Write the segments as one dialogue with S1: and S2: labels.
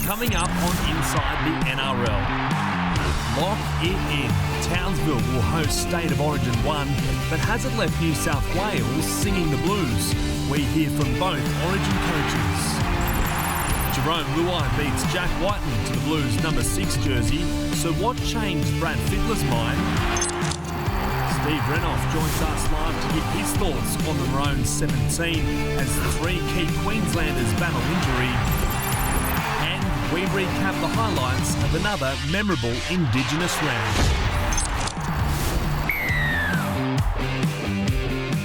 S1: Coming up on Inside the NRL. Lock it in. Townsville will host State of Origin 1, but has it left New South Wales singing the blues? We hear from both Origin coaches. Jerome Law beats Jack Whiten to the Blues number 6 jersey. So what changed Brad Fittler's mind? Steve Renouf joins us live to give his thoughts on the Maroons 17 as 3 key Queenslanders battle injury. And we recap the highlights of another memorable Indigenous Round.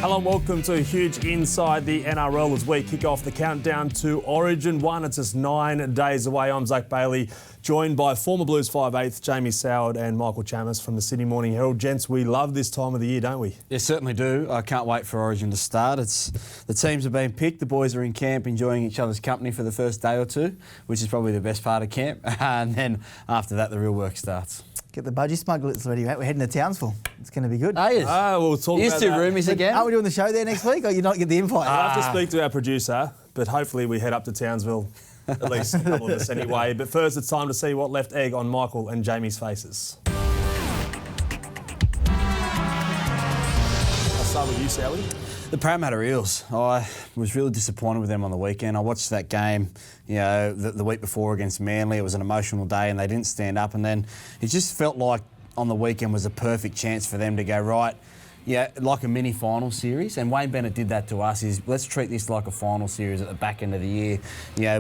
S1: Hello and welcome to a huge Inside the NRL as we kick off the countdown to Origin 1. It's just 9 days away. I'm Zach Bailey, joined by former Blues 5/8 Jamie Soward and Michael Chammas from the Sydney Morning Herald. Gents, we love this time of the year, don't we?
S2: Yeah, certainly do. I can't wait for Origin to start. The teams have been picked. The boys are in camp enjoying each other's company for the first day or two, which is probably the best part of camp. And then after that, the real work starts.
S3: Get the budgie smugglers ready, mate. We're heading to Townsville. It's going to be good.
S1: We'll talk
S2: Here's
S1: about
S2: two
S1: that.
S2: roomies again.
S3: Are we doing the show there next week, or you not get the invite?
S1: I'll have to speak to our producer, but hopefully we head up to Townsville, at least a couple of us anyway. But first, it's time to see what left egg on Michael and Jamie's faces. I'll start with you, Sally.
S2: The Parramatta Eels. I was really disappointed with them on the weekend. I watched that game, the week before against Manly. It was an emotional day and they didn't stand up. And then it just felt like on the weekend was a perfect chance for them to go, right, like a mini final series. And Wayne Bennett did that to us, is let's treat this like a final series at the back end of the year,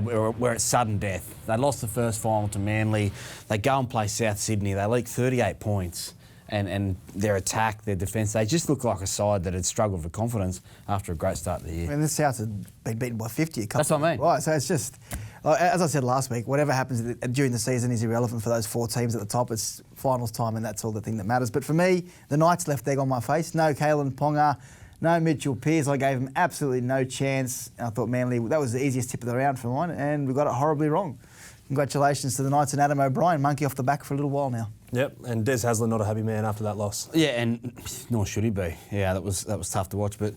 S2: where it's sudden death. They lost the first final to Manly. They go and play South Sydney. They leak 38 points. And their attack, their defence, they just look like a side that had struggled for confidence after a great start of the year.
S3: And the South had been beaten by 50 a couple.
S2: That's what I mean.
S3: Right, so it's just, as I said last week, whatever happens during the season is irrelevant for those 4 teams at the top. It's finals time and that's all the thing that matters. But for me, the Knights left egg on my face. No Kalen Ponga, no Mitchell Pearce. I gave them absolutely no chance. I thought Manly, that was the easiest tip of the round for mine, and we got it horribly wrong. Congratulations to the Knights and Adam O'Brien, monkey off the back for a little while now.
S1: Yep, and Des Hasler not a happy man after that loss.
S2: Yeah, and nor should he be. Yeah, that was tough to watch. But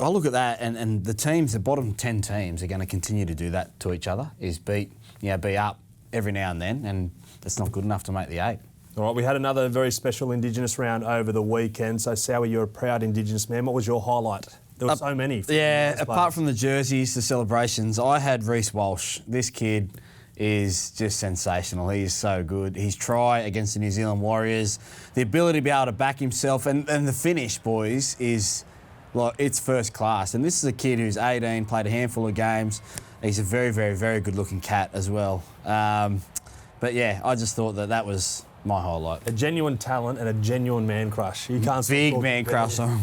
S2: I look at that, and the teams, the bottom 10 teams, are going to continue to do that to each other. Is be up every now and then, and that's not good enough to make the 8.
S1: All right, we had another very special Indigenous round over the weekend. So, Sowie, you're a proud Indigenous man. What was your highlight? There were so many.
S2: Yeah, apart from the jerseys, the celebrations, I had Rhys Walsh. This kid is just sensational. He is so good. His try against the New Zealand Warriors, the ability to be able to back himself, and the finish, boys, is like, it's first class. And this is a kid who's 18, played a handful of games. He's a very, very, very good-looking cat as well. But yeah, I just thought that was my highlight.
S1: A genuine talent and a genuine man crush. You can't
S2: big man crush on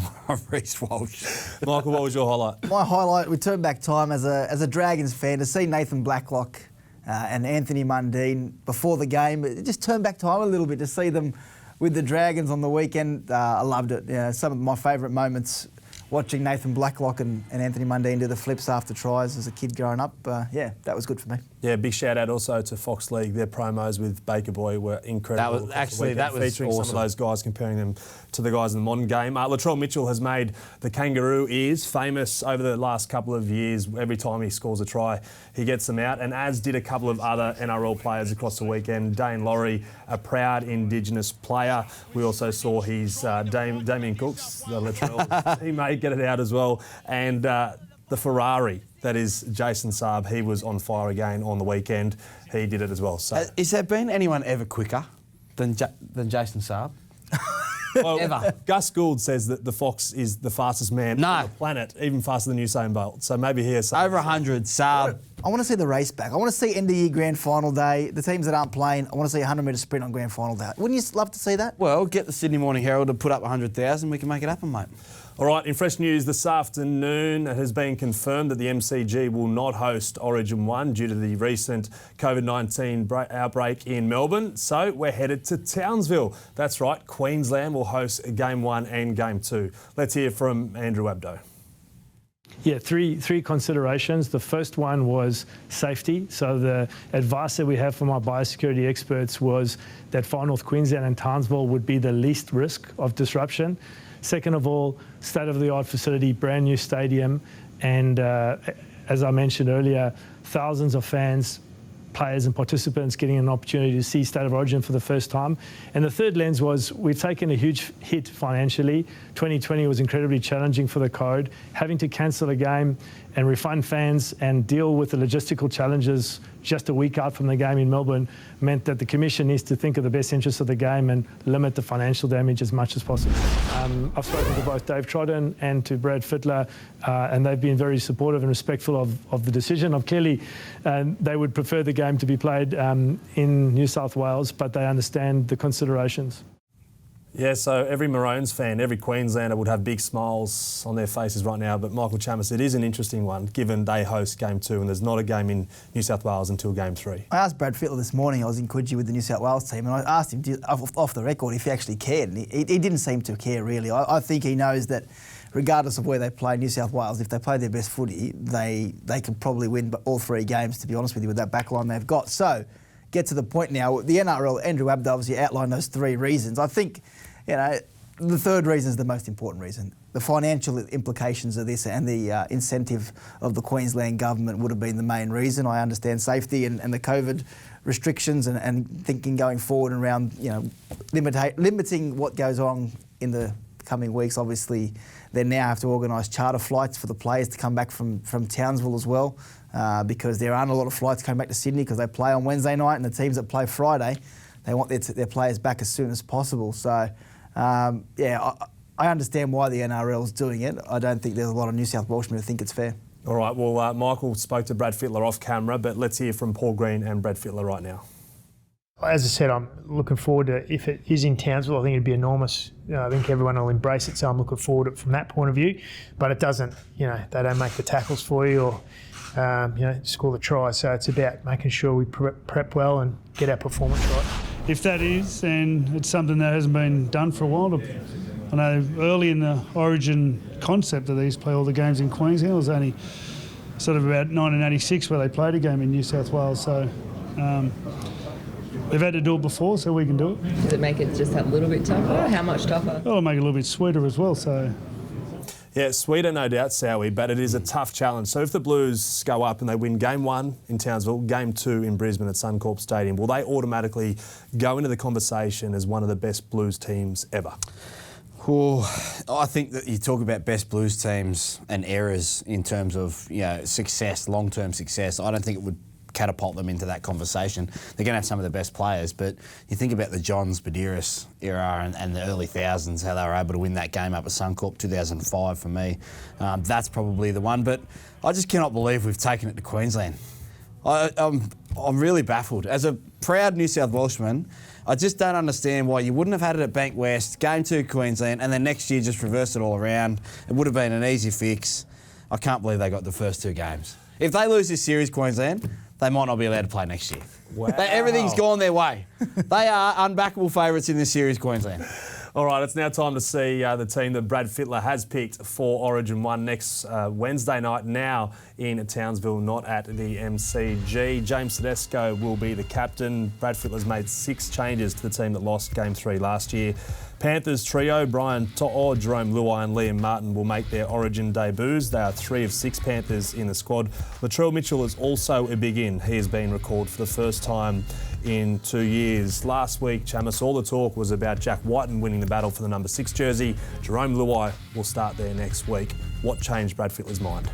S2: Rhys Walsh.
S1: Michael, what was your highlight?
S3: My highlight, we turn back time as a Dragons fan to see Nathan Blacklock and Anthony Mundine before the game. It just turned back time a little bit to see them with the Dragons on the weekend. I loved it. Some of my favourite moments watching Nathan Blacklock and Anthony Mundine do the flips after tries as a kid growing up. That was good for me.
S1: Yeah, big shout out also to Fox League. Their promos with Baker Boy were incredible.
S2: That was
S1: featuring
S2: awesome.
S1: Some of those guys, comparing them to the guys in the modern game. Latrell Mitchell has made the kangaroo ears famous over the last couple of years. Every time he scores a try, he gets them out, and as did a couple of other NRL players across the weekend. Dane Laurie, a proud Indigenous player. We also saw his Damien Cooks, the Latrell. He may get it out as well, and the Ferrari. That is Jason Saab. He was on fire again on the weekend. He did it as well. So,
S2: has there been anyone ever quicker than Jason Saab?
S1: well,
S2: ever?
S1: Gus Gould says that the Fox is the fastest man on the planet, even faster than Usain Bolt. So maybe he has
S2: over 100. Saab.
S3: I want to see the race back. I want to see end of year grand final day. The teams that aren't playing, I want to see a 100-metre sprint on grand final day. Wouldn't you love to see that?
S2: Well, get the Sydney Morning Herald to put up 100,000. We can make it happen, mate.
S1: All right, in fresh news this afternoon, it has been confirmed that the MCG will not host Origin 1 due to the recent COVID-19 outbreak in Melbourne. So we're headed to Townsville. That's right, Queensland will host Game 1 and Game 2. Let's hear from Andrew Abdo.
S4: Yeah, three considerations. The first one was safety. So the advice that we have from our biosecurity experts was that Far North Queensland and Townsville would be the least risk of disruption. Second of all, state-of-the-art facility, brand new stadium, and as I mentioned earlier, thousands of fans players and participants getting an opportunity to see State of Origin for the first time. And the third lens was we've taken a huge hit financially. 2020 was incredibly challenging for the code. Having to cancel a game and refund fans and deal with the logistical challenges just a week out from the game in Melbourne meant that the Commission needs to think of the best interests of the game and limit the financial damage as much as possible. I've spoken to both Dave Trodden and to Brad Fittler, and they've been very supportive and respectful of the decision. Clearly, they would prefer the game to be played in New South Wales, but they understand the considerations.
S5: Yeah, so every Maroons fan, every Queenslander would have big smiles on their faces right now. But Michael Chammas, it is an interesting one, given they host Game 2 and there's not a game in New South Wales until Game 3.
S3: I asked Brad Fittler this morning, I was in Coogee with the New South Wales team, and I asked him off the record if he actually cared. And he didn't seem to care, really. I think he knows that regardless of where they play, New South Wales, if they play their best footy, they could probably win all 3 games, to be honest with you, with that backline they've got. So, get to the point now. The NRL, Andrew Abd obviously outlined those 3 reasons. I think, the third reason is the most important reason. The financial implications of this and the incentive of the Queensland government would have been the main reason. I understand safety and the COVID restrictions and thinking going forward around, limiting what goes on in the coming weeks. Obviously, they now have to organise charter flights for the players to come back from Townsville as well, because there aren't a lot of flights coming back to Sydney because they play on Wednesday night, and the teams that play Friday, they want their players back as soon as possible. So, I understand why the NRL is doing it. I don't think there's a lot of New South Welshmen who think it's fair.
S5: All right, well, Michael spoke to Brad Fittler off camera, but let's hear from Paul Greene and Brad Fittler right now.
S6: As I said, I'm looking forward to, if it is in Townsville, I think it'd be enormous. I think everyone will embrace it, so I'm looking forward to it from that point of view. But it doesn't, they don't make the tackles for you or, score the try. So it's about making sure we prep well and get our performance right.
S7: If that is, then it's something that hasn't been done for a while. I know early in the origin concept of these play all the games in Queensland, it was only sort of about 1986 where they played a game in New South Wales. So they've had to do it before, so we can do it.
S8: Does it make it just that little bit tougher? How much tougher?
S7: It'll make it a little bit sweeter as well. So.
S5: Yeah, sweeter, no doubt, Sowie, but it is a tough challenge. So if the Blues go up and they win Game 1 in Townsville, Game 2 in Brisbane at Suncorp Stadium, will they automatically go into the conversation as one of the best Blues teams ever?
S2: Well, I think that you talk about best Blues teams and eras in terms of success, long-term success. I don't think it would catapult them into that conversation. They're going to have some of the best players, but you think about the Johns, Badiris era and the early thousands, how they were able to win that game up at Suncorp, 2005 for me. That's probably the one, but I just cannot believe we've taken it to Queensland. I'm really baffled. As a proud New South Welshman, I just don't understand why you wouldn't have had it at Bank West, Game 2 Queensland, and then next year just reverse it all around. It would have been an easy fix. I can't believe they got the first 2 games. If they lose this series, Queensland, they might not be allowed to play next year.
S5: Wow.
S2: Everything's gone their way. They are unbackable favourites in this series, Queensland.
S5: All right, it's now time to see the team that Brad Fittler has picked for Origin 1 next Wednesday night, now in Townsville, not at the MCG. James Tedesco will be the captain. Brad Fittler's made 6 changes to the team that lost Game 3 last year. Panthers trio, Brian To'o, Jerome Law and Liam Martin will make their Origin debuts. They are 3 of 6 Panthers in the squad. Latrell Mitchell is also a big in. He has been recalled for the first time in 2 years. Last week, Chammas, all the talk was about Jack Whiten winning the battle for the number 6 jersey. Jerome Luai will start there next week. What changed Brad Fittler's mind?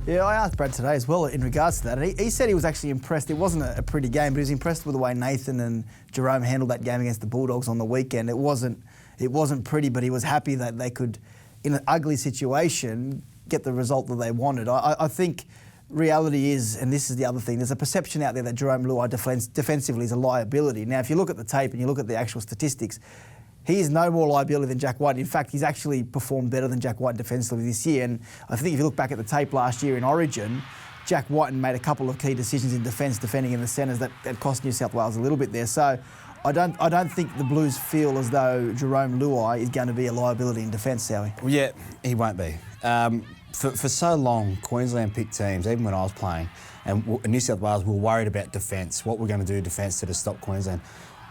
S3: Yeah, I asked Brad today as well in regards to that. And he said he was actually impressed. It wasn't a pretty game, but he was impressed with the way Nathan and Jerome handled that game against the Bulldogs on the weekend. It wasn't pretty, but he was happy that they could, in an ugly situation, get the result that they wanted. I think reality is, and this is the other thing, there's a perception out there that Jerome Luai defensively is a liability. Now, if you look at the tape and you look at the actual statistics, he is no more liability than Jack White. In fact, he's actually performed better than Jack White defensively this year. And I think if you look back at the tape last year in Origin, Jack Whiten made a couple of key decisions in defence, defending in the centres that cost New South Wales a little bit there. So I don't think the Blues feel as though Jerome Luai is going to be a liability in defence, Sowie.
S2: Well, yeah, he won't be. For so long, Queensland picked teams, even when I was playing, and New South Wales were worried about defence, what we're going to do defence to stop Queensland.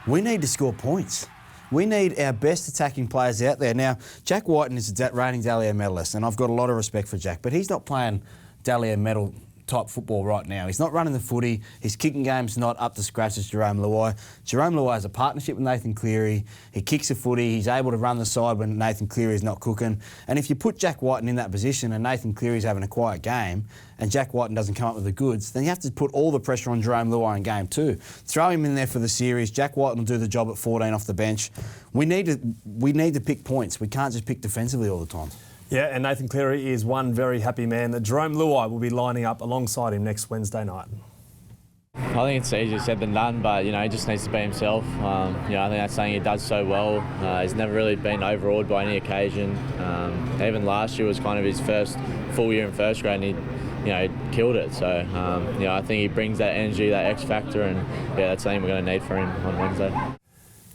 S2: We need to score points. We need our best attacking players out there. Now, Jack Whiten is a reigning Dally M medalist, and I've got a lot of respect for Jack, but he's not playing Dally M medal type football right now. He's not running the footy. His kicking game's not up to scratch as Jerome Law. Jerome Law has a partnership with Nathan Cleary. He kicks the footy. He's able to run the side when Nathan Cleary is not cooking. And if you put Jack Whiten in that position and Nathan Cleary's having a quiet game and Jack Whiten doesn't come up with the goods, then you have to put all the pressure on Jerome Law in game 2. Throw him in there for the series. Jack Whiten will do the job at 14 off the bench. We need to pick points. We can't just pick defensively all the time.
S5: Yeah, and Nathan Cleary is one very happy man that Jerome Law will be lining up alongside him next Wednesday night.
S9: I think it's easier said than done, but he just needs to be himself. I think that's something he does so well. He's never really been overawed by any occasion. Even last year was kind of his first full year in first grade, and he killed it. So I think he brings that energy, that X factor, and that's something we're going to need for him on Wednesday.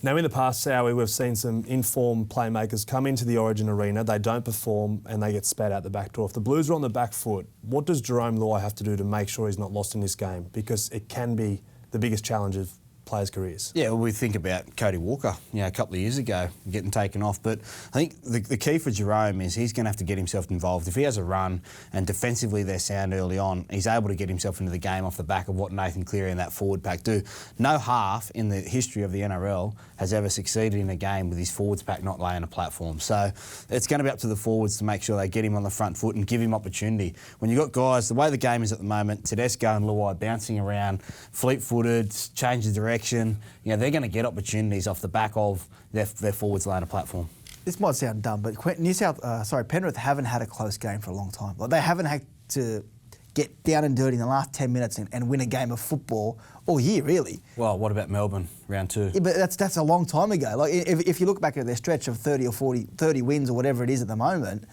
S5: Now, in the past, Sowie, we've seen some informed playmakers come into the Origin arena, they don't perform and they get spat out the back door. If the Blues are on the back foot, what does Jerome Law have to do to make sure he's not lost in this game? Because it can be the biggest challenge of players' careers.
S2: Yeah, well, we think about Cody Walker, a couple of years ago, getting taken off. But I think the key for Jerome is he's going to have to get himself involved. If he has a run and defensively they're sound early on, he's able to get himself into the game off the back of what Nathan Cleary and that forward pack do. No half in the history of the NRL has ever succeeded in a game with his forwards pack not laying a platform. So it's going to be up to the forwards to make sure they get him on the front foot and give him opportunity. When you've got guys, the way the game is at the moment, Tedesco and Luai bouncing around, fleet-footed, change the direction, they're going to get opportunities off the back of their forwards laying a platform. This might sound dumb, but Penrith haven't had a close game for a long time. Like, they haven't had to get down and dirty in the last 10 minutes and win a game of football all year, really. Well, what about Melbourne, round 2? Yeah, but that's a long time ago. Like, if you look back at their stretch of 30 wins or whatever it is at the moment,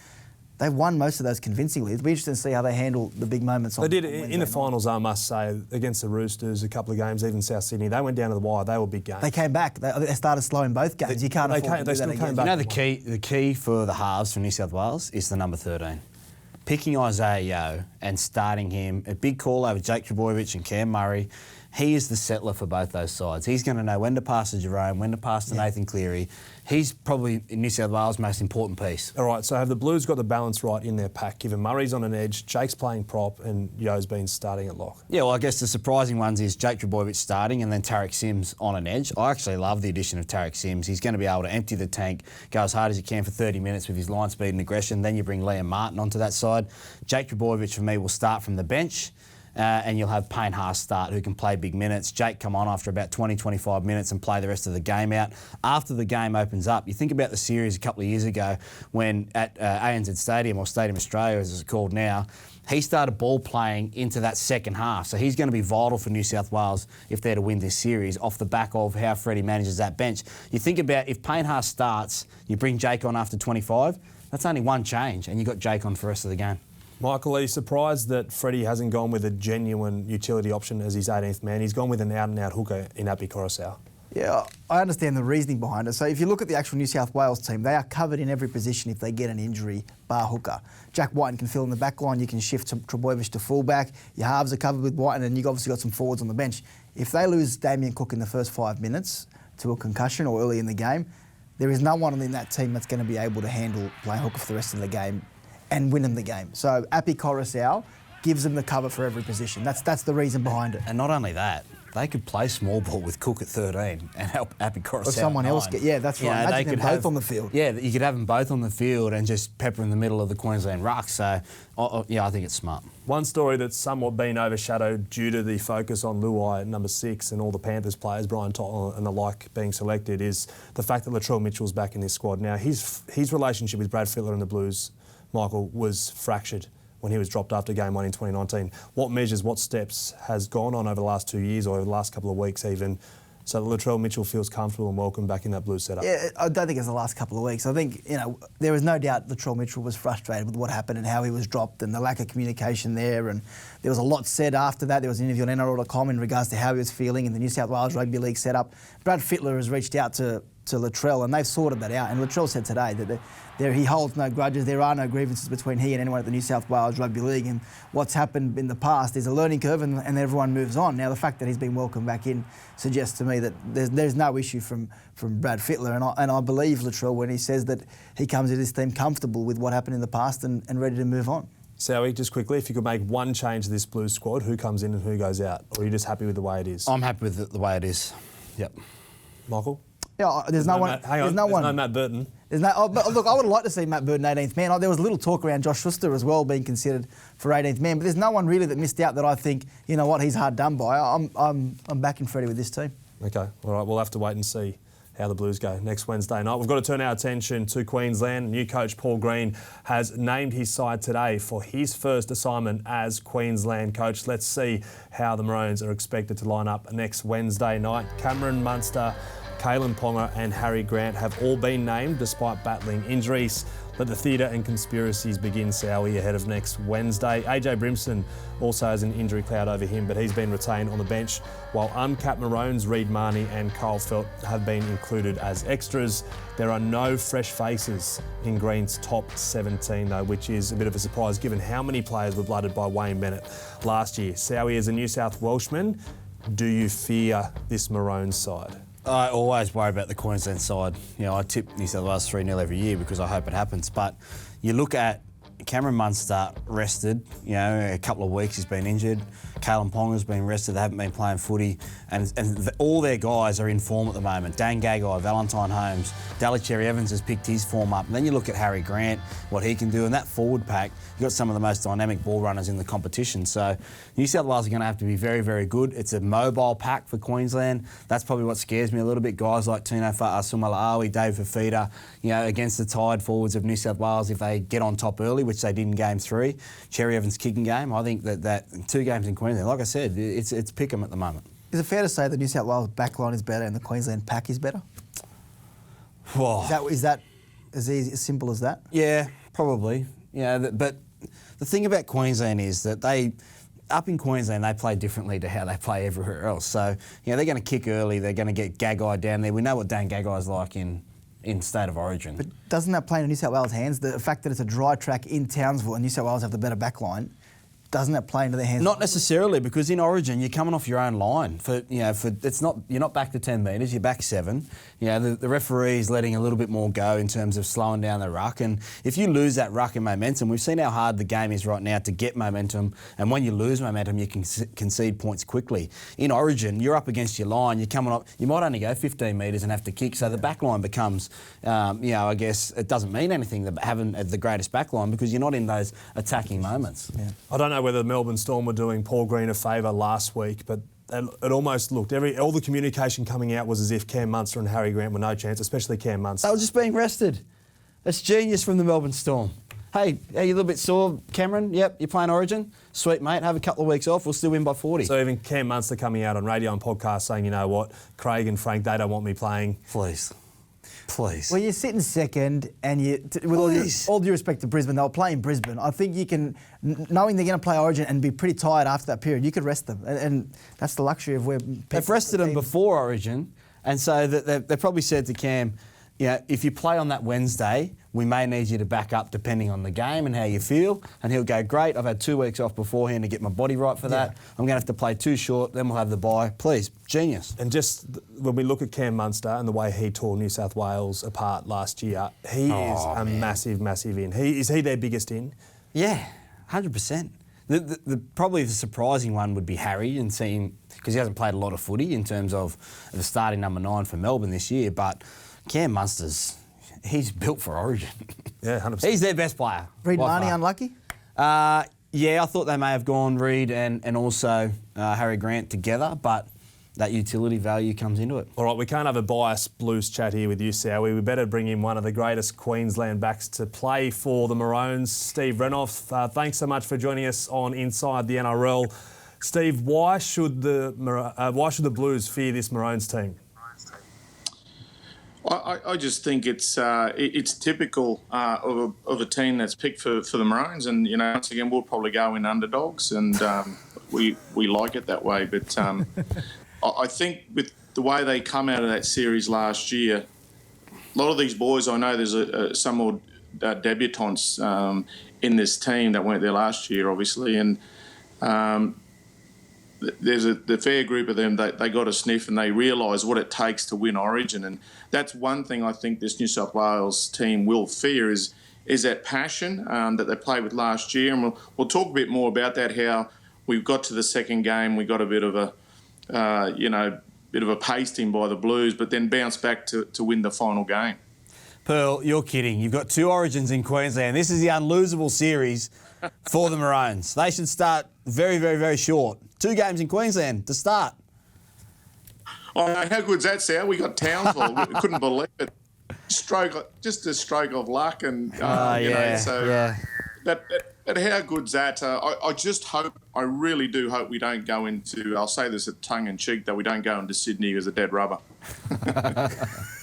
S2: they've won most of those convincingly. It'll be interesting to see how they handle the big moments. They did in the finals, I must say, against the Roosters, a couple of games, even South Sydney. They went down to the wire. They were big games. They came back. They started slowing both games. You can't afford to do that again. The key for the halves for New South Wales is the number 13. Picking Isaiah Yeo and starting him, a big call over Jake Trbojevic and Cam Murray. He is the settler for both those sides. He's going to know when to pass to Jerome, when to pass to Nathan Cleary. He's probably New South Wales' most important piece. All right, so have the Blues got the balance right in their pack, given Murray's on an edge, Jake's playing prop and Yo's been starting at lock? Yeah, well, I guess the surprising ones is Jake Trbojevic starting and then Tarek Sims on an edge. I actually love the addition of Tarek Sims. He's going to be able to empty the tank, go as hard as he can for 30 minutes with his line speed and aggression. Then you bring Liam Martin onto that side. Jake Trbojevic, for me, will start from the bench. And you'll have Payne Haas start, who can play big minutes. Jake come on after about 20, 25 minutes and play the rest of the game out. After the game opens up, you think about the series a couple of years ago when at ANZ Stadium, or Stadium Australia as it's called now, he started ball playing into that second half. So he's going to be vital for New South Wales if they're to win this series off the back of how Freddie manages that bench. You think about if Payne Haas starts, you bring Jake on after 25, that's only one change and you've got Jake on for the rest of the game. Michael, are you surprised that Freddie hasn't gone with a genuine utility option as his 18th man? He's gone with an out-and-out hooker in Api Coruscant. Yeah, I understand the reasoning behind it. So if you look at the actual New South Wales team, they are covered in every position if they get an injury, bar hooker. Jack Whiten can fill in the back line, you can shift Trbojevic to fullback, your halves are covered with Whiten, and you've obviously got some forwards on the bench. If they lose Damien Cook in the first 5 minutes to a concussion or early in the game, there is no one in that team that's going to be able to handle playing hooker for the rest of the game and win them the game. So Api Coruscant gives them the cover for every position. That's the reason behind it. And not only that, they could play small ball with Cook at 13 and help Api Coruscant. Or someone else get, that's right. Imagine them both on the field. Yeah, you could have them both on the field and just pepper in the middle of the Queensland ruck. So, I think it's smart. One story that's somewhat been overshadowed due to the focus on Luai at number 6 and all the Panthers players, Brian Tottle and the like, being selected, is the fact that Latrell Mitchell's back in this squad. Now, his relationship with Brad Fittler and the Blues, Michael, was fractured when he was dropped after Game 1 in 2019. What measures, what steps has gone on over the last 2 years or over the last couple of weeks even, so that Latrell Mitchell feels comfortable and welcome back in that Blues setup? Yeah, I don't think it's the last couple of weeks. I think, there was no doubt Latrell Mitchell was frustrated with what happened and how he was dropped and the lack of communication there, and there was a lot said after that. There was an interview on NRL.com in regards to how he was feeling in the New South Wales Rugby League setup. Brad Fittler has reached out to Latrell, and they've sorted that out. And Latrell said today that he holds no grudges. There are no grievances between he and anyone at the New South Wales Rugby League. And what's happened in the past is a learning curve, and everyone moves on. Now, the fact that he's been welcomed back in suggests to me that there's no issue from Brad Fittler. And I believe Latrell when he says that he comes to this team comfortable with what happened in the past and ready to move on.
S5: Sowie, just quickly, if you could make one change to this Blues squad, who comes in and who goes out? Or are you just happy with the way it is?
S2: I'm happy with the way it is. Yep.
S5: Michael?
S3: Yeah, there's no one.
S5: There's no Matt Burton.
S3: There's no. But look, I would like to see Matt Burton 18th man. There was a little talk around Josh Schuster as well being considered for 18th man, but there's no one really that missed out that I think, you know what, he's hard done by. I'm backing Freddie with this team.
S5: Okay, all right, we'll have to wait and see how the Blues go next Wednesday night. We've got to turn our attention to Queensland. New coach Paul Greene has named his side today for his first assignment as Queensland coach. Let's see how the Maroons are expected to line up next Wednesday night. Cameron Munster, Kalen Ponga and Harry Grant have all been named despite battling injuries. Let the theatre and conspiracies begin, Sowie, ahead of next Wednesday. AJ Brimson also has an injury cloud over him, but he's been retained on the bench, while uncapped Maroons Reid Marnie and Kyle Felt have been included as extras. There are no fresh faces in Green's top 17, though, which is a bit of a surprise given how many players were blooded by Wayne Bennett last year. Sowie, as a New South Welshman, do you fear this Maroons side?
S2: I always worry about the Queensland side. You know, I tip New South Wales 3-0 every year because I hope it happens. But you look at Cameron Munster rested, you know, a couple of weeks he's been injured. Kalen Ponga's been rested, they haven't been playing footy. And all their guys are in form at the moment. Dan Gagai, Valentine Holmes, Daly Cherry Evans has picked his form up. And then you look at Harry Grant, what he can do. And that forward pack, you've got some of the most dynamic ball runners in the competition. So New South Wales are going to have to be very, very good. It's a mobile pack for Queensland. That's probably what scares me a little bit. Guys like Tino Fa'asumalawi, Dave Fafita, you know, against the tide forwards of New South Wales, if they get on top early, which they did in Game 3. Cherry Evans' kicking game, I think that 2 games in Queensland, like I said, it's pick 'em at the moment.
S3: Is it fair to say the New South Wales backline is better and the Queensland pack is better?
S2: Whoa.
S3: Is that as easy, as simple as that?
S2: Yeah, probably. Yeah, but the thing about Queensland is that up in Queensland, they play differently to how they play everywhere else. So, you know, they're going to kick early, they're going to get Gagai down there. We know what Dan Gagai's like in State of Origin.
S3: But doesn't that play in New South Wales' hands? The fact that it's a dry track in Townsville and New South Wales have the better backline, doesn't that play into their hands?
S2: Not necessarily, because in Origin you're coming off your own line. You're not back to 10 metres, you're back 7. You know, the referee's letting a little bit more go in terms of slowing down the ruck. And if you lose that ruck and momentum, we've seen how hard the game is right now to get momentum. And when you lose momentum, you can concede points quickly. In Origin, you're up against your line. You're coming up. You might only go 15 metres and have to kick. So the back line becomes, I guess it doesn't mean anything having the greatest back line because you're not in those attacking moments.
S3: Yeah.
S5: I don't know whether the Melbourne Storm were doing Paul Greene a favour last week, but it almost looked, all the communication coming out was as if Cam Munster and Harry Grant were no chance, especially Cam Munster.
S2: They were just being rested. That's genius from the Melbourne Storm. Hey, are you a little bit sore, Cameron? Yep, you're playing Origin? Sweet, mate. Have a couple of weeks off. We'll still win by 40.
S5: So even Cam Munster coming out on radio and podcast saying, you know what, Craig and Frank, they don't want me playing.
S2: Please.
S3: Well, you're sitting second, and with all due respect to Brisbane, they'll play in Brisbane. I think you can, knowing they're going to play Origin and be pretty tired after that period, you could rest them, and that's the luxury of where
S2: they've rested them before Origin, and so they probably said to Cam, you know, if you play on that Wednesday, we may need you to back up depending on the game and how you feel. And he'll go, great, I've had 2 weeks off beforehand to get my body right for that. I'm going to have to play 2 short, then we'll have the bye. Please, genius.
S5: And just when we look at Cam Munster and the way he tore New South Wales apart last year, he is a massive, massive in. Is he their biggest in?
S2: Yeah, 100%. Probably the surprising one would be Harry, and seeing, because he hasn't played a lot of footy in terms of the starting number 9 for Melbourne this year, but Cam Munster's, he's built for Origin.
S5: Yeah, 100%.
S2: He's their best player.
S3: Reid Marnie unlucky?
S2: Yeah, I thought they may have gone Reid and also Harry Grant together, but that utility value comes into it.
S5: All right, we can't have a biased Blues chat here with you, Sowie. We better bring in one of the greatest Queensland backs to play for the Maroons, Steve Renouf. Thanks so much for joining us on Inside the NRL. Steve, why should the Blues fear this Maroons team?
S10: I just think it's typical of a team that's picked for the Maroons, and you know, once again we'll probably go in underdogs, and we like it that way. But I think with the way they come out of that series last year, a lot of these boys, I know there's some more debutantes in this team that weren't there last year, obviously, and there's the fair group of them that they got a sniff and they realise what it takes to win Origin, and that's one thing I think this New South Wales team will fear is is that passion that they played with last year, and we'll talk a bit more about that. How we've got to the second game, we got a bit of a bit of a pasting by the Blues, but then bounced back to win the final game.
S2: Pearl, you're kidding. You've got 2 Origins in Queensland. This is the unlosable series for the Maroons. They should start very, very, very short. 2 games in Queensland to start.
S10: Oh, how good's that, Sal? We got Townsville. We couldn't believe it. Just a stroke of luck, and But how good's that? I just hope, I really do hope we don't go into, I'll say this at tongue in cheek, that we don't go into Sydney as a dead rubber.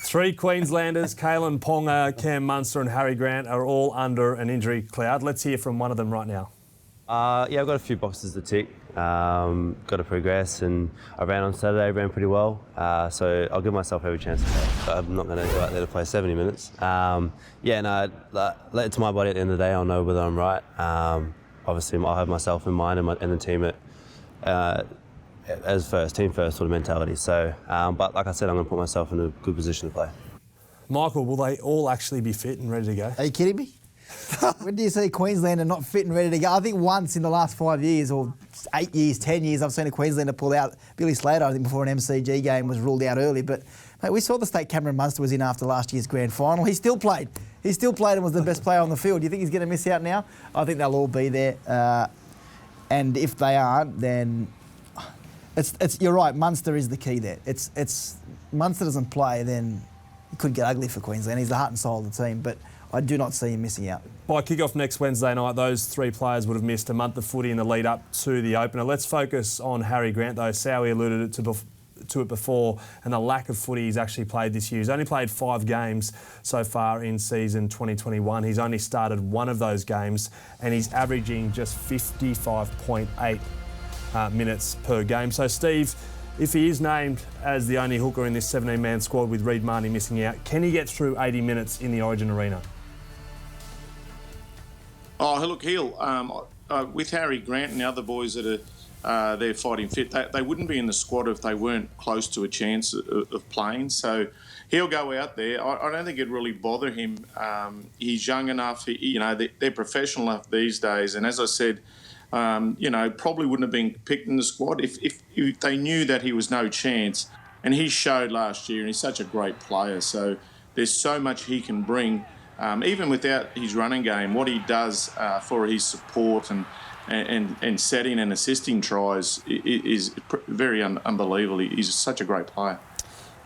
S5: 3 Queenslanders, Kalen Ponga, Cam Munster and Harry Grant, are all under an injury cloud. Let's hear from one of them right now.
S11: Yeah, I've got a few boxes to tick. Got to progress, and I ran on Saturday, ran pretty well. So I'll give myself every chance to play. I'm not going to go out there to play 70 minutes. It's my body at the end of the day. I'll know whether I'm right. Obviously, I'll have myself in mind and the team as first, team first sort of mentality. So, but like I said, I'm going to put myself in a good position to play.
S5: Michael, will they all actually be fit and ready to go?
S3: Are you kidding me? When do you see Queenslander not fit and ready to go? I think once in the last 5 years or 8 years, 10 years, I've seen a Queenslander pull out. Billy Slater, I think, before an MCG game was ruled out early. But, mate, we saw the state Cameron Munster was in after last year's grand final. He still played. He still played and was the best player on the field. Do you think he's going to miss out now? I think they'll all be there. And if they aren't, then you're right, Munster is the key there. Munster doesn't play, then it could get ugly for Queensland. He's the heart and soul of the team. But I do not see him missing out.
S5: By kick-off next Wednesday night, those 3 players would have missed a month of footy in the lead-up to the opener. Let's focus on Harry Grant, though. Sowie alluded to it before, and the lack of footy he's actually played this year. He's only played 5 games so far in season 2021. He's only started 1 of those games, and he's averaging just 55.8 minutes per game. So, Steve, if he is named as the only hooker in this 17-man squad with Reid Marnie missing out, can he get through 80 minutes in the Origin arena?
S10: Oh, look, he'll with Harry Grant and the other boys that are they're fighting fit, they wouldn't be in the squad if they weren't close to a chance of playing. So he'll go out there. I don't think it'd really bother him. He's young enough. They're professional enough these days. And as I said, probably wouldn't have been picked in the squad if they knew that he was no chance. And he showed last year, and he's such a great player. So there's so much he can bring. Even without his running game, what he does for his support and setting and assisting tries is very unbelievable. He's such a great player.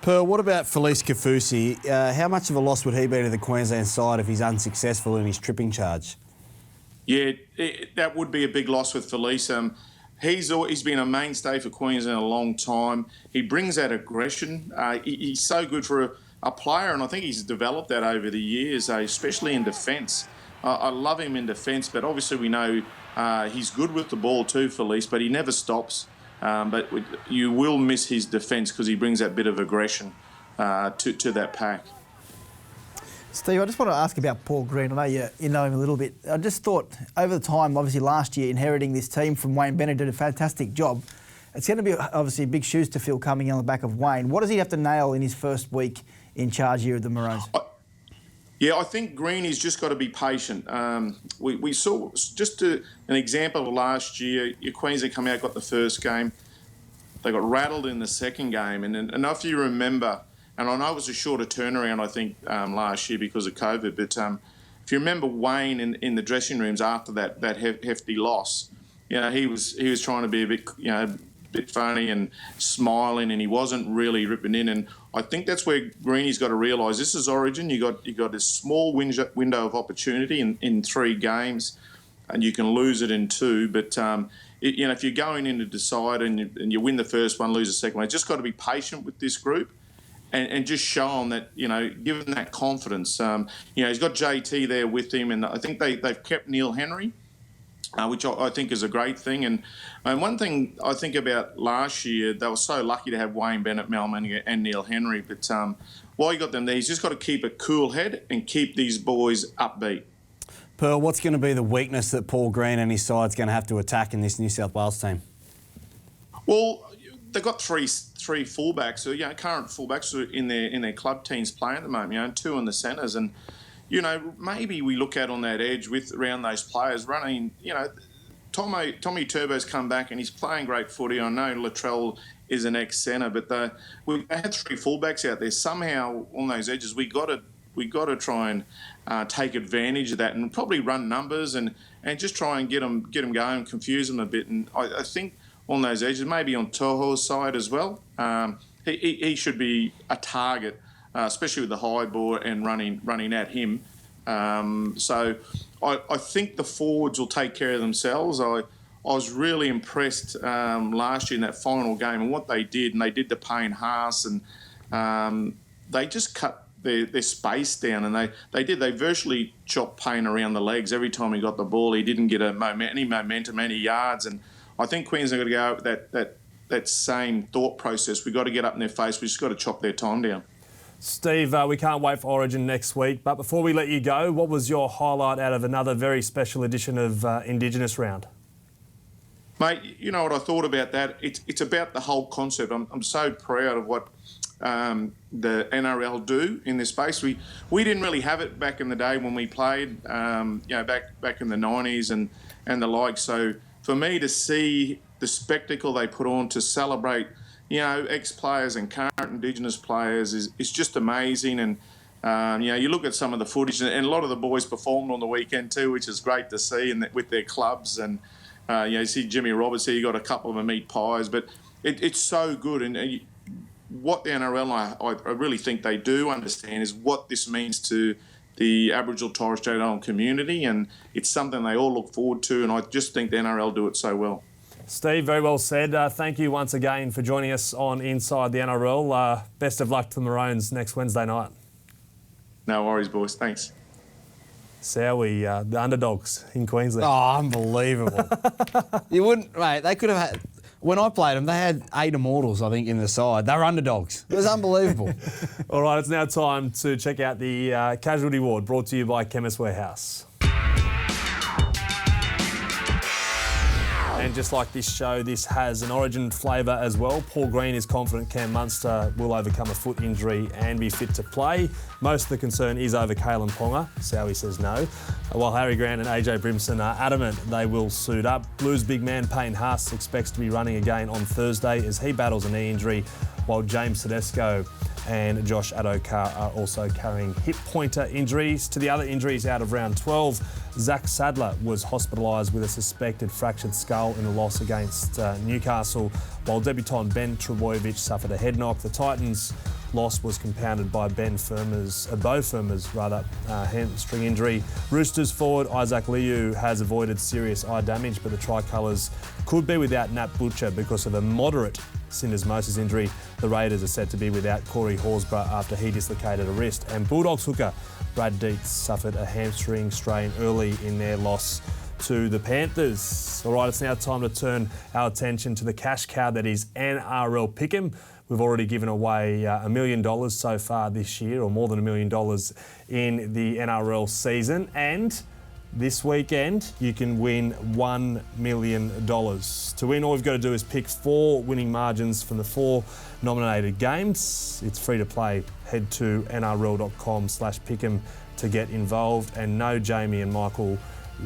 S2: Pearl, what about Felice Kafusi? How much of a loss would he be to the Queensland side if he's unsuccessful in his tripping charge?
S10: Yeah, that would be a big loss with Felice. He's been a mainstay for Queensland a long time. He brings that aggression. He's so good for a player, and I think he's developed that over the years, especially in defence. I love him in defence, but obviously we know he's good with the ball too, Felice, but he never stops. But you will miss his defence because he brings that bit of aggression to that pack.
S3: Steve, I just want to ask about Paul Greene. I know you know him a little bit. I just thought over the time, obviously last year, inheriting this team from Wayne Bennett, did a fantastic job. It's going to be obviously big shoes to fill coming on the back of Wayne. What does he have to nail in his first week in charge here of the Maroons?
S10: I think Greene has just got to be patient. We saw just an example of last year. Queensland come out, got the first game. They got rattled in the second game. And if you remember, and I know it was a shorter turnaround, I think, last year because of COVID, but if you remember Wayne in the dressing rooms after that hefty loss, he was trying to be a bit funny and smiling, and he wasn't really ripping in. And I think that's where Greeny's got to realise this is Origin. You got a small window of opportunity in 3 games, and you can lose it in 2. But if you're going in to decide and you win the first one, lose the second one, just got to be patient with this group. And just show them that, give them that confidence. He's got JT there with him, and I think they've kept Neil Henry, which I think is a great thing. And one thing I think about last year, they were so lucky to have Wayne Bennett, Mal Menninger and Neil Henry. But while you got them there, he's just got to keep a cool head and keep these boys upbeat.
S2: Pearl, what's going to be the weakness that Paul Greene and his side's going to have to attack in this New South Wales team? Well,
S10: they've got three fullbacks, current fullbacks in their club teams playing at the moment. 2 in the centres, and maybe we look at on that edge around those players running, Tommy Turbo's come back and he's playing great footy. I know Latrell is an ex-centre, but we had 3 fullbacks out there. Somehow on those edges, we got to try and take advantage of that and probably run numbers and just try and get them going, confuse them a bit. And I think on those edges, maybe on Toho's side as well, he should be a target, especially with the high ball and running at him. So I think the forwards will take care of themselves. I was really impressed last year in that final game and what they did, and they did to Payne Haas, and they just cut their space down, and they virtually chopped Payne around the legs every time he got the ball. He didn't get any momentum, any yards, and I think Queensland got to go over that same thought process. We've got to get up in their face. We've just got to chop their time down.
S5: Steve, we can't wait for Origin next week, but before we let you go, what was your highlight out of another very special edition of Indigenous Round?
S10: Mate, you know what I thought about that? It's about the whole concept. I'm so proud of what the NRL do in this space. We didn't really have it back in the day when we played, back in the 90s and the like. So for me to see the spectacle they put on to celebrate, ex-players and current Indigenous players is just amazing. And you look at some of the footage, and a lot of the boys performed on the weekend too, which is great to see, and with their clubs. And you see Jimmy Roberts here, you got a couple of them meat pies, but it's so good. And what the NRL, I really think they do understand, is what this means to the Aboriginal Torres Strait Islander community, and it's something they all look forward to, and I just think the NRL do it so well.
S5: Steve, very well said. Thank you once again for joining us on Inside the NRL. Best of luck to the Maroons next Wednesday night.
S10: No worries, boys. Thanks.
S5: Sowie, the underdogs in Queensland.
S2: Oh, unbelievable. You wouldn't, mate, they could have had... When I played them, they had 8 Immortals, I think, in the side. They were underdogs. It was unbelievable.
S5: All right, it's now time to check out the Casualty Award, brought to you by Chemist Warehouse. And just like this show, this has an Origin flavour as well. Paul Greene is confident Cam Munster will overcome a foot injury and be fit to play. Most of the concern is over Kalen Ponga. Sowie says no. While Harry Grant and AJ Brimson are adamant they will suit up. Blues big man Payne Haas expects to be running again on Thursday as he battles a knee injury, while James Tedesco and Josh Adokar are also carrying hip pointer injuries. To the other injuries out of round 12, Zach Sadler was hospitalised with a suspected fractured skull in a loss against Newcastle, while debutant Ben Trebojevic suffered a head knock. The Titans' loss was compounded by Bo Firma's hamstring injury. Roosters forward Isaac Liu has avoided serious eye damage, but the Tricolours could be without Nat Butcher because of a moderate syndesmosis injury. The Raiders are said to be without Corey Horsburgh after he dislocated a wrist. And Bulldogs hooker Brad Dietz suffered a hamstring strain early in their loss to the Panthers. All right, it's now time to turn our attention to the cash cow that is NRL Pick'em. We've already given away $1 million so far this year, or more than $1 million in the NRL season. And this weekend, you can win $1 million. To win, all you've got to do is pick 4 winning margins from the 4 nominated games. It's free to play. Head to nrl.com/pick'em to get involved. And no, Jamie and Michael,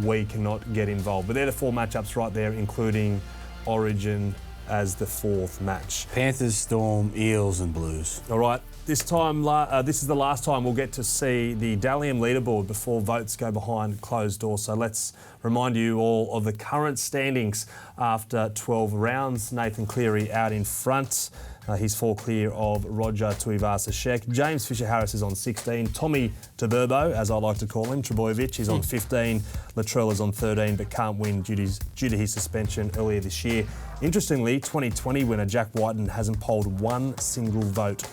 S5: we cannot get involved. But they're the 4 matchups right there, including Origin as the 4th match.
S2: Panthers, Storm, Eels and Blues.
S5: All right. This is the last time we'll get to see the Dalian leaderboard before votes go behind closed doors. So let's remind you all of the current standings after 12 rounds. Nathan Cleary out in front. He's 4 clear of Roger Tuivasa-Sheck. James Fisher-Harris is on 16. Tommy Taberbo, as I like to call him, Trebojevic, is on 15. Latrell is on 13, but can't win due to his suspension earlier this year. Interestingly, 2020 winner Jack Whiten hasn't polled one single vote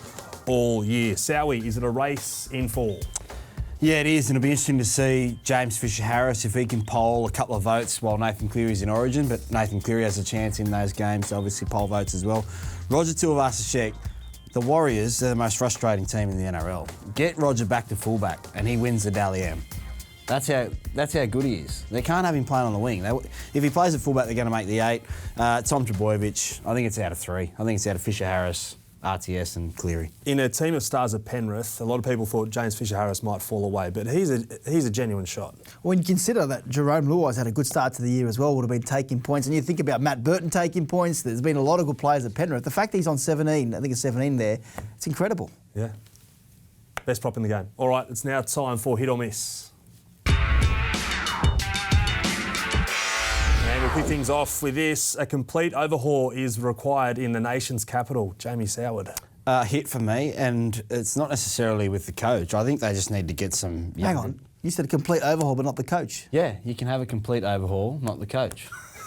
S5: all year. Sowie, is it a race in fall?
S2: Yeah, it is, and it'll be interesting to see James Fisher-Harris if he can poll a couple of votes while Nathan Cleary's in Origin, but Nathan Cleary has a chance in those games to obviously poll votes as well. Roger Tuivasa-Sheck, the Warriors are the most frustrating team in the NRL. Get Roger back to fullback and he wins the Dally M. That's how good he is. They can't have him playing on the wing. If he plays at fullback, they're going to make the 8. Tom Trebojevic, I think it's out of 3. I think it's out of Fisher-Harris. RTS and Cleary.
S5: In a team of stars at Penrith, a lot of people thought James Fisher-Harris might fall away, but he's a genuine shot.
S3: When you consider that Jerome Law has had a good start to the year as well, would have been taking points, and you think about Matt Burton taking points, there's been a lot of good players at Penrith. The fact that he's on 17, I think it's 17 there, it's incredible.
S5: Yeah. Best prop in the game. All right, it's now time for Hit or Miss. And we'll kick things off with this. A complete overhaul is required in the nation's capital. Jamie Soward.
S2: Hit for me, and it's not necessarily with the coach. I think they just need to get some...
S3: Hang on, you said a complete overhaul but not the coach.
S2: Yeah, you can have a complete overhaul, not the coach.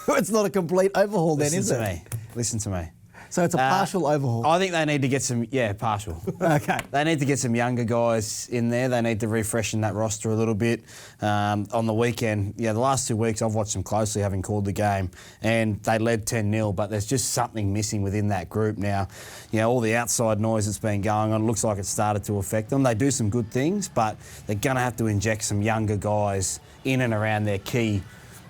S3: It's not a complete overhaul then, is it?
S2: Listen to me.
S3: So it's a partial overhaul?
S2: I think they need to get some... Yeah, partial.
S3: Okay.
S2: They need to get some younger guys in there. They need to refreshen that roster a little bit. On the weekend, the last 2 weeks I've watched them closely, having called the game, and they led 10-0, but there's just something missing within that group now. All the outside noise that's been going on, it looks like it's started to affect them. They do some good things, but they're going to have to inject some younger guys in and around their key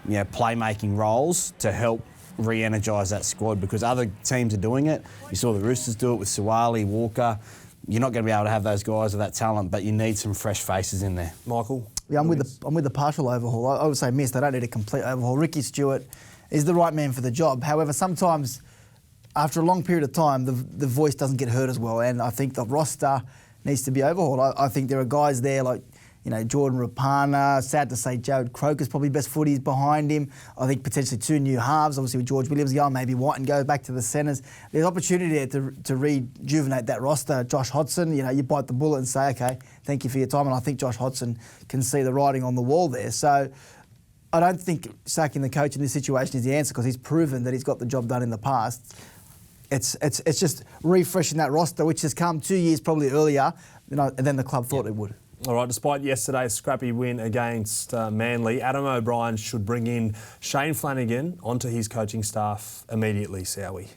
S2: playmaking roles to help re-energise that squad, because other teams are doing it. You saw the Roosters do it with Suwali, Walker. You're not going to be able to have those guys with that talent, but you need some fresh faces in there.
S5: Michael?
S3: Yeah, I'm with the partial overhaul. I would say miss. They don't need a complete overhaul. Ricky Stewart is the right man for the job. However, sometimes after a long period of time, the voice doesn't get heard as well, and I think the roster needs to be overhauled. I think there are guys there like Jordan Rapana. Sad to say, Jared Croker's probably best footies behind him. I think potentially 2 new halves, obviously with George Williams going, maybe White and go back to the centres. There's opportunity there to rejuvenate that roster. Josh Hodgson, you bite the bullet and say, okay, thank you for your time. And I think Josh Hodgson can see the writing on the wall there. So I don't think sacking the coach in this situation is the answer, because he's proven that he's got the job done in the past. It's just refreshing that roster, which has come 2 years probably earlier than the club thought it would.
S5: All right, despite yesterday's scrappy win against Manly, Adam O'Brien should bring in Shane Flanagan onto his coaching staff immediately, Sowie.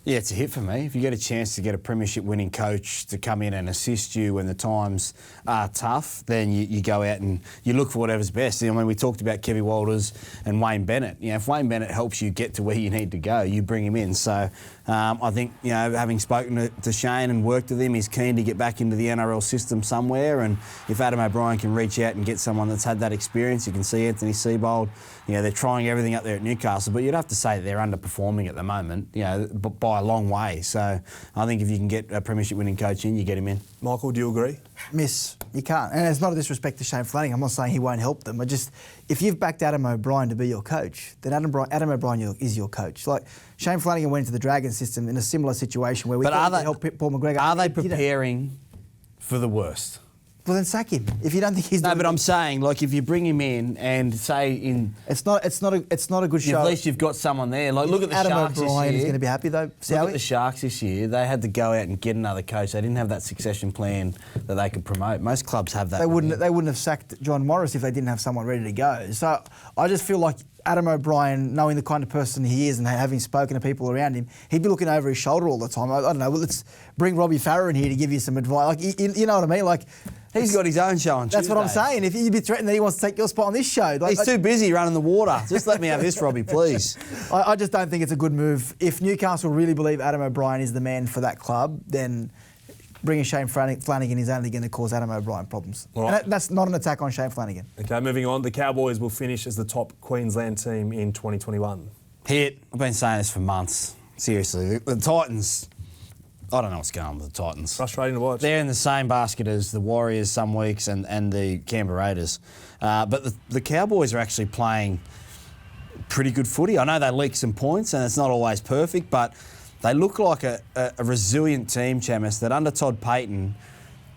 S2: Yeah, it's a hit for me. If you get a chance to get a premiership winning coach to come in and assist you when the times are tough, then you go out and you look for whatever's best. I mean, we talked about Kevin Walters and Wayne Bennett. If Wayne Bennett helps you get to where you need to go, you bring him in. So I think, having spoken to Shane and worked with him, he's keen to get back into the NRL system somewhere. And if Adam O'Brien can reach out and get someone that's had that experience, you can see Anthony Seibold. They're trying everything up there at Newcastle, but you'd have to say they're underperforming at the moment, by a long way. So I think if you can get a premiership winning coach in, you get him in. Michael, do you agree?
S3: Miss, you can't. And it's not a disrespect to Shane Flanagan. I'm not saying he won't help them. If you've backed Adam O'Brien to be your coach, then Adam O'Brien is your coach. Like, Shane Flanagan went into the Dragon system in a similar situation where we thought he'd help Paul McGregor.
S2: Are they preparing for the worst?
S3: Well, then sack him if you don't think he's.
S2: No, but I'm saying, if you bring him in and say
S3: it's not a good show.
S2: At least you've got someone there. Look at the
S3: Adam
S2: Sharks
S3: O'Brien
S2: this year.
S3: is going to be happy though.
S2: Look at the Sharks this year. They had to go out and get another coach. They didn't have that succession plan that they could promote. Most clubs have that.
S3: They wouldn't have sacked John Morris if they didn't have someone ready to go. So I just feel like Adam O'Brien, knowing the kind of person he is and having spoken to people around him, he'd be looking over his shoulder all the time. I don't know. Well, let's bring Robbie Farah in here to give you some advice. You know what I mean?
S2: He's got his own show on
S3: That's
S2: Tuesdays.
S3: what I'm saying. If you'd be threatened that he wants to take your spot on this show.
S2: He's too busy running the water. Just let me have this, Robbie, please.
S3: I just don't think it's a good move. If Newcastle really believe Adam O'Brien is the man for that club, then bringing Shane Flanagan is only going to cause Adam O'Brien problems. Right. And that's not an attack on Shane Flanagan.
S5: Okay, moving on. The Cowboys will finish as the top Queensland team in 2021.
S2: Hit. I've been saying this for months. Seriously. The Titans... I don't know what's going on with the Titans.
S5: Frustrating to watch.
S2: They're in the same basket as the Warriors some weeks and the Canberra Raiders. But the Cowboys are actually playing pretty good footy. I know they leak some points and it's not always perfect, but they look like a resilient team, Chamis, that under Todd Payten,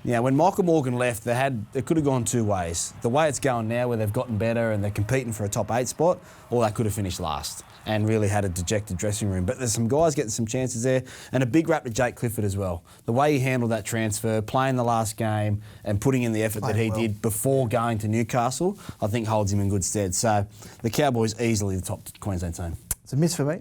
S2: when Michael Morgan left, it could have gone two ways. The way it's going now, where they've gotten better and they're competing for a top 8 spot, or they could have finished last and really had a dejected dressing room. But there's some guys getting some chances there, and a big rap to Jake Clifford as well. The way he handled that transfer, playing the last game and putting in the effort that he did before going to Newcastle, I think holds him in good stead. So the Cowboys easily the top Queensland team.
S3: It's a miss for me.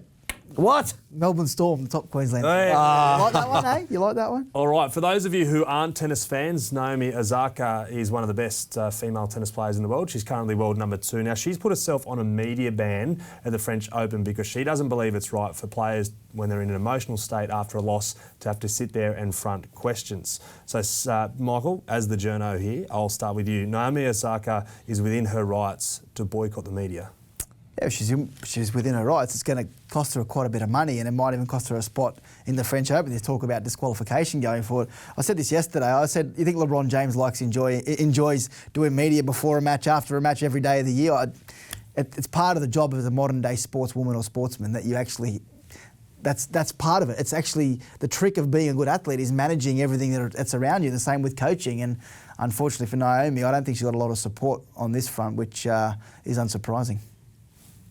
S2: What?
S3: Melbourne Storm, the top Queensland.
S5: Hey.
S3: You like that one, eh? You like that one?
S5: All right, for those of you who aren't tennis fans, Naomi Osaka is one of the best female tennis players in the world. She's currently world number 2. Now, she's put herself on a media ban at the French Open because she doesn't believe it's right for players when they're in an emotional state after a loss to have to sit there and front questions. So, Michael, as the journo here, I'll start with you. Naomi Osaka is within her rights to boycott the media.
S3: Yeah, she's within her rights. It's going to cost her quite a bit of money, and it might even cost her a spot in the French Open. There's talk about disqualification going forward. I said this yesterday. I said, you think LeBron James enjoys doing media before a match, after a match, every day of the year? It's part of the job as a modern-day sportswoman or sportsman that you actually... That's part of it. It's actually the trick of being a good athlete is managing everything that's around you. The same with coaching. And unfortunately for Naomi, I don't think she's got a lot of support on this front, which is unsurprising.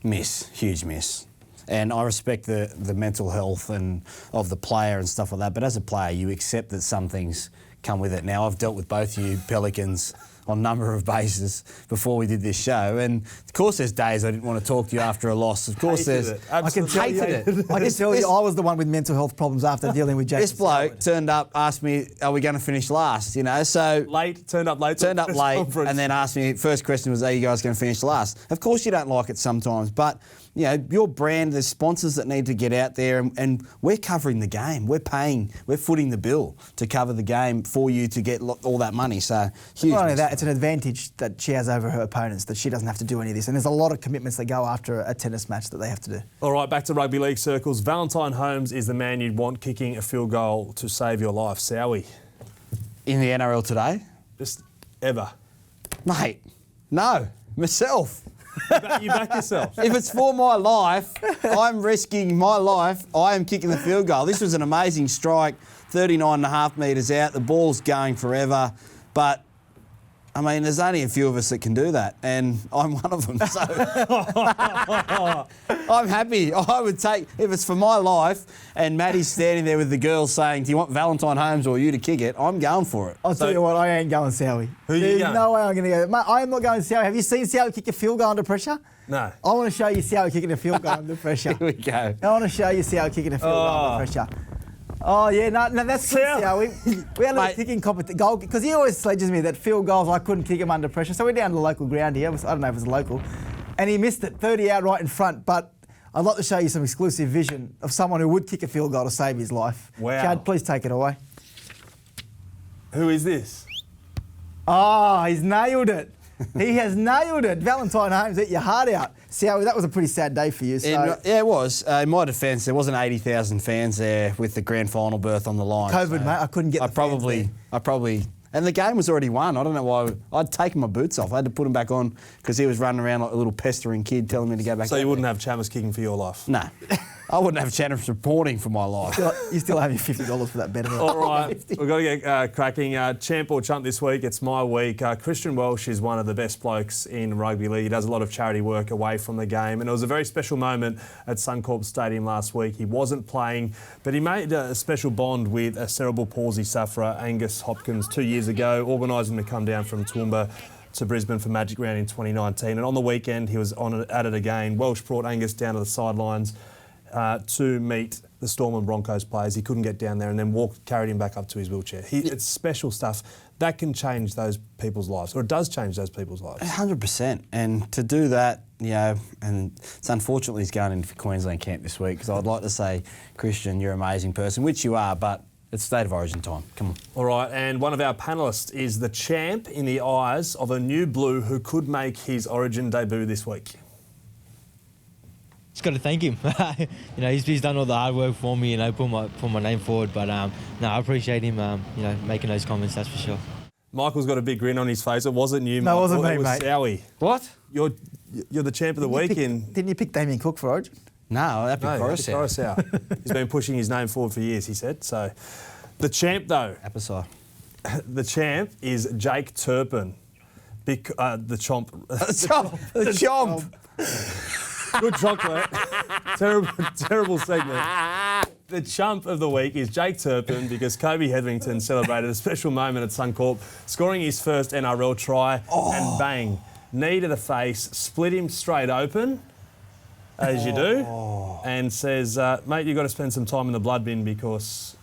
S2: Huge miss. And I respect the mental health and of the player and stuff like that, but as a player, you accept that some things come with it. Now, I've dealt with both you Pelicans on a number of bases before we did this show, and of course there's days I didn't want to talk to you after a loss. Of course
S3: I can tell you, I was the one with mental health problems after dealing with Jason.
S2: This bloke turned up, asked me, are we going to finish last? You know, so...
S5: Turned up late,
S2: and then asked me, first question was, are you guys going to finish last? Of course you don't like it sometimes, but, you know, your brand, there's sponsors that need to get out there, and we're covering the game. We're footing the bill to cover the game for you to get all that money, so huge.
S3: Not only that, it's an advantage that she has over her opponents, that she doesn't have to do any of this. And there's a lot of commitments that go after a tennis match that they have to do.
S5: All right, back to rugby league circles. Valentine Holmes is the man you'd want kicking a field goal to save your life. Sowie.
S2: In the NRL today?
S5: Just ever.
S2: Mate, no. Myself.
S5: You back yourself.
S2: If it's for my life, I'm risking my life. I am kicking the field goal. This was an amazing strike, 39.5 metres out. The ball's going forever. But, I mean, there's only a few of us that can do that, and I'm one of them. So I'm happy. I would take, if it's for my life, and Maddie's standing there with the girls saying, do you want Valentine Holmes or you to kick it? I'm going for it.
S3: I'll tell you what, I ain't going Sowie.
S5: Who are you
S3: There's
S5: going?
S3: no way I'm going to go. Mate, I am not going Sowie. Have you seen Sowie kick a field goal under pressure?
S5: No.
S3: I want to show you Sowie kicking a field goal under pressure.
S2: Here we go.
S3: I want to show you Sowie kicking a field goal under pressure. Oh, yeah, no, that's good, Sowie. We had a little kicking goal, because he always sledges me that field goals, I couldn't kick him under pressure. So we're down to the local ground here. I don't know if it's local. And he missed it, 30 out right in front. But I'd like to show you some exclusive vision of someone who would kick a field goal to save his life.
S5: Wow.
S3: Chad, please take it away.
S5: Who is this?
S3: Oh, he's nailed it. He has nailed it. Valentine Holmes, eat your heart out. Sowie, that was a pretty sad day for you. So.
S2: Yeah, it was. In my defence, there wasn't 80,000 fans there with the grand final berth on the line.
S3: COVID, mate, I couldn't get the fans there.
S2: And the game was already won. I don't know why. I'd taken my boots off. I had to put them back on because he was running around like a little pestering kid telling me to go back.
S5: So you wouldn't have Chammers kicking for your life?
S2: No. I wouldn't have Chammers reporting for my life.
S3: You still have your $50 for that bet.
S5: All right, we've got to get cracking. Champ or chump this week, it's my week. Christian Welsh is one of the best blokes in rugby league. He does a lot of charity work away from the game, and it was a very special moment at Suncorp Stadium last week. He wasn't playing, but he made a special bond with a cerebral palsy sufferer, Angus Hopkins, 2 years ago, organising to come down from Toowoomba to Brisbane for Magic Round in 2019. And on the weekend, he was at it again. Welsh brought Angus down to the sidelines to meet the Storm and Broncos players. He couldn't get down there, and then carried him back up to his wheelchair. It's special stuff that can change those people's lives, or it does change those people's lives.
S2: 100%. And to do that, you know, and it's unfortunately he's going into Queensland camp this week, because I'd like to say, Christian, you're an amazing person, which you are, but it's State of Origin time. Come on.
S5: All right, and one of our panellists is the champ in the eyes of a new blue who could make his Origin debut this week.
S12: Just got to thank him. You know, he's done all the hard work for me. You know, put my name forward. But no, I appreciate him. You know, making those comments. That's for sure.
S5: Michael's got a big grin on his face. It wasn't you,
S3: No,
S5: Michael.
S3: it wasn't me,
S5: it was
S3: mate.
S5: Sowie.
S2: What?
S5: You're the champ of the week
S3: Didn't you pick Damien Cook for Origin?
S2: No, that'd be
S5: Coruscant. He's been pushing his name forward for years, he said. So, the champ, though.
S2: Apasai.
S5: The champ is Jake Turpin. The chomp.
S2: The chomp.
S5: Good chocolate. terrible segment. The chump of the week is Jake Turpin, because Kobe Hetherington celebrated a special moment at Suncorp, scoring his first NRL try, and bang, knee to the face, split him straight open. as you do, and says, mate, you've got to spend some time in the blood bin because,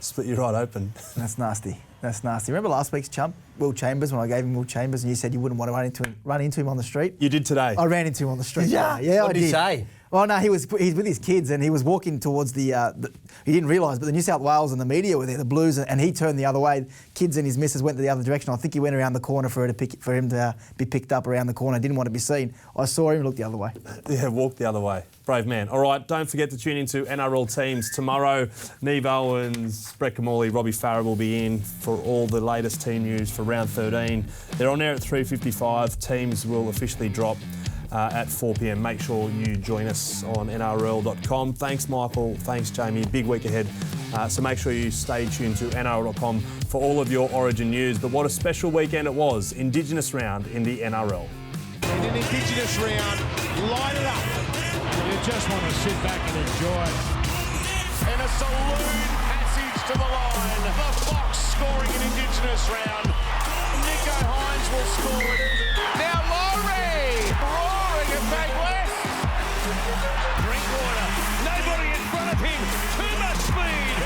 S5: split you right open.
S3: That's nasty. That's nasty. Remember last week's chump, Will Chambers, when I gave him Will Chambers and you said you wouldn't want to run into him on the street?
S5: You did today.
S3: I ran into him on the street.
S2: Yeah,
S3: I
S2: what did
S3: did.
S2: he say?
S3: Well, no, he's with his kids and he was walking towards he didn't realise, but the New South Wales and the media were there, the Blues, and he turned the other way. Kids and his missus went the other direction. I think he went around the corner for him to be picked up around the corner. Didn't want to be seen. I saw him look the other way.
S5: Yeah, walked the other way. Brave man. All right, don't forget to tune into NRL teams tomorrow. Neve Owens, Brett Camorley, Robbie Farah will be in for all the latest team news for round 13. They're on there at 3:55. Teams will officially drop at 4 p.m. Make sure you join us on NRL.com. Thanks, Michael. Thanks, Jamie. Big week ahead. So make sure you stay tuned to NRL.com for all of your Origin news. But what a special weekend it was. Indigenous Round in the NRL.
S13: In an Indigenous Round, light it up. You just want to sit back and enjoy it. And a saloon passage to the line. The Fox scoring an Indigenous Round. Nico Hines will score it. Now Laurie roaring it back west. Drinkwater, nobody in front of him. Too much speed.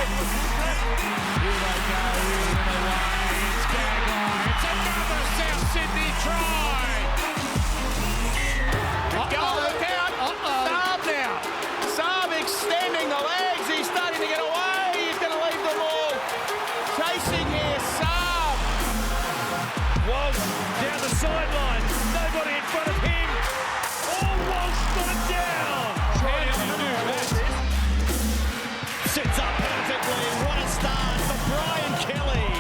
S13: Here they go, in the way. It's Gagai. It's another South Sydney try. Look out. Saab now. Saab extending the legs. He's starting to get away. He's going to leave the ball. Chasing here, Saab. Was down the sideline. Nobody in front of him. Walsh got it down. How did he do that? Sits up perfectly. What a start for Brian Kelly.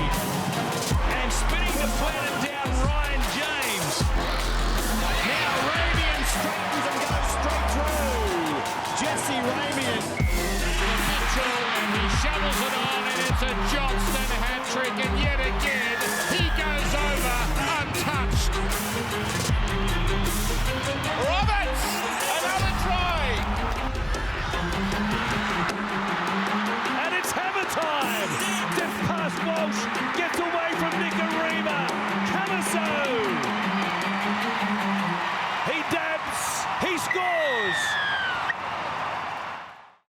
S13: And spinning the planet down, Ryan James. Now Ramian straightens and goes straight through. Jesse Ramian. Mitchell, and he shovels it on, and it's a Johnston hat-trick, and yet again, he goes over untouched. Roberts, another try.